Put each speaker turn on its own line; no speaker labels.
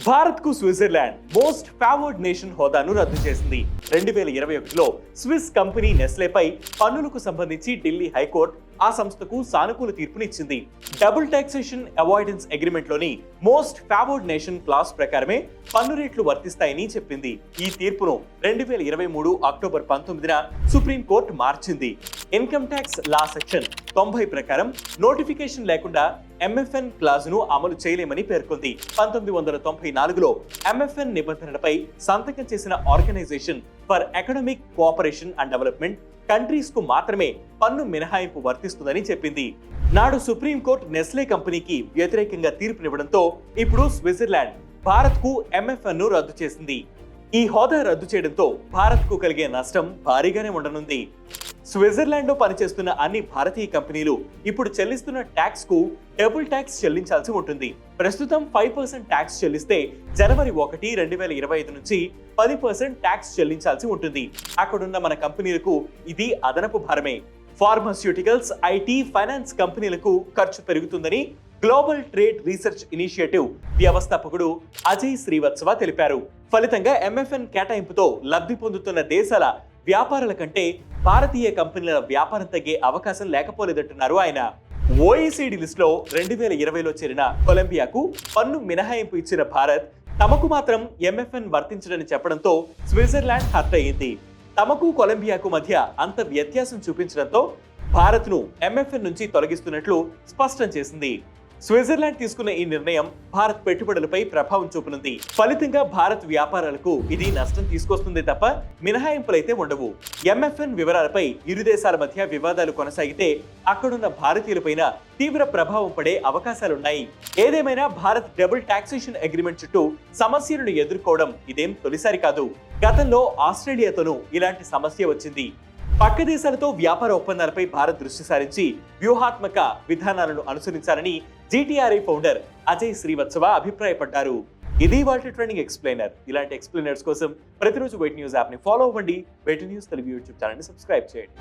భారత్కు Switzerland most favoured nation హోదాను రద్దు చేసింది. 2021లో స్విస్ కంపెనీ నెస్లేపై పన్నులకు సంబంధించి ఢిల్లీ హైకోర్టు ఆ సంస్థకు సానుకూల తీర్పునిచ్చింది. డబుల్ టాక్సేషన్ అవాయిడెన్స్ అగ్రిమెంట్ లోని మోస్ట్ ఫేవర్డ్ నేషన్ క్లాస్ ప్రకారమే పన్ను రేట్లు వర్తిస్తాయని చెప్పింది. ఈ తీర్పును 2023 అక్టోబర్ 19న సుప్రీంకోర్టు మార్చింది. ఇన్కమ్ ట్యాక్స్ లా సెక్షన్ 90 ప్రకారం నోటిఫికేషన్ లేకుండా ఎంఎఫ్ఎన్ క్లాజును అమలు చేయలేమని పేర్కొంది. 1994లో ఎంఎఫ్ఎన్ నిబంధనలపై సంతకం చేసిన organisation for economic cooperation and development countries కు మాత్రమే పన్ను మినహాయింపు వర్తిస్తుందని చెప్పింది. నాడు సుప్రీంకోర్టు నెస్లే కంపెనీకి వ్యతిరేకంగా తీర్పునివ్వడంతో ఇప్పుడు స్విట్జర్లాండ్ భారత్ కు ఎంఎఫ్ఎన్ ను రద్దు చేసింది. ఈ హోదా రద్దు చేయడంతో భారత్ కు కలిగే నష్టం భారీగానే ఉండనుంది. స్విట్జర్లాండ్ లో పనిచేస్తున్న అన్ని భారతీయ కంపెనీలు ఇప్పుడు చెల్లిస్తున్న ట్యాక్స్ కు డబుల్ ట్యాక్స్ చెల్లించాల్సి ఉంటుంది. ప్రస్తుతం 5% ట్యాక్స్ చెల్లిస్తే జనవరి 1, 2025 నుంచి 10% ట్యాక్స్ చెల్లించాల్సి ఉంటుంది. అక్కడున్న మన కంపెనీలకు ఇది అదనపు భారమే. ఫార్మాస్యూటికల్స్, ఐటీ, ఫైనాన్స్ కంపెనీలకు ఖర్చు పెరుగుతుందని గ్లోబల్ ట్రేడ్ రీసెర్చ్ ఇనిషియేటివ్ వ్యవస్థాపకుడు అజయ్ శ్రీవత్సవ తెలిపారు. ఫలితంగా ఎంఎఫ్ఎన్ కేటాయింపుతో లబ్ధి పొందుతున్న దేశాల వ్యాపారాల కంటే భారతీయ కంపెనీల వ్యాపారం తగ్గే అవకాశం లేకపోలేదంటున్నారు ఆయన. ఓఈసీడీ లిస్టులో 2020లో చేరిన కొలంబియాకు పన్ను మినహాయింపు ఇచ్చిన భారత్ తమకు మాత్రం ఎంఎఫ్ఎన్ వర్తించడని చెప్పడంతో స్విట్జర్లాండ్ హర్ట్ అయ్యింది. తమకు కొలంబియాకు మధ్య అంత వ్యత్యాసం చూపించడంతో భారత్ను ఎంఎఫ్ఎన్ నుంచి తొలగిస్తున్నట్లు స్పష్టం చేసింది. స్విట్జర్లాండ్ తీసుకున్న ఈ నిర్ణయం భారత్ పెట్టుబడులపై ప్రభావం చూపనుంది. ఫలితంగా భారత్ వ్యాపారాలకు ఇది నష్టం తీసుకొస్తుంది తప్ప మినహాయింపులైతే ఉండవు. ఎంఎఫ్ఎన్ వివరాలపై ఇరు దేశాల మధ్య వివాదాలు కొనసాగితే అక్కడున్న భారతీయులపైన తీవ్ర ప్రభావం పడే అవకాశాలున్నాయి. ఏదేమైనా భారత్ డబుల్ టాక్సేషన్ అగ్రిమెంట్ చుట్టూ సమస్యలను ఎదుర్కోవడం ఇదేం తొలిసారి కాదు. గతంలో ఆస్ట్రేలియాతోనూ ఇలాంటి సమస్య వచ్చింది. పక్క దేశాలతో వ్యాపార ఒప్పందాలపై భారత్ దృష్టి సారించి వ్యూహాత్మక విధానాలను అనుసరించాలని జీటీఆర్ఐ ఫౌండర్ అజయ్ శ్రీవత్సవ అభిప్రాయపడ్డారు. ఇది వాటి ట్రెండింగ్ ఎక్స్ప్లెయినర్. ఇలాంటి ఎక్స్ప్లెయినర్స్ కోసం ప్రతిరోజు వెయిట్ న్యూస్ యాప్ ని ఫాలో అవ్వండి. Wait news Telugu YouTube channel ని సబ్స్క్రైబ్ చేయండి.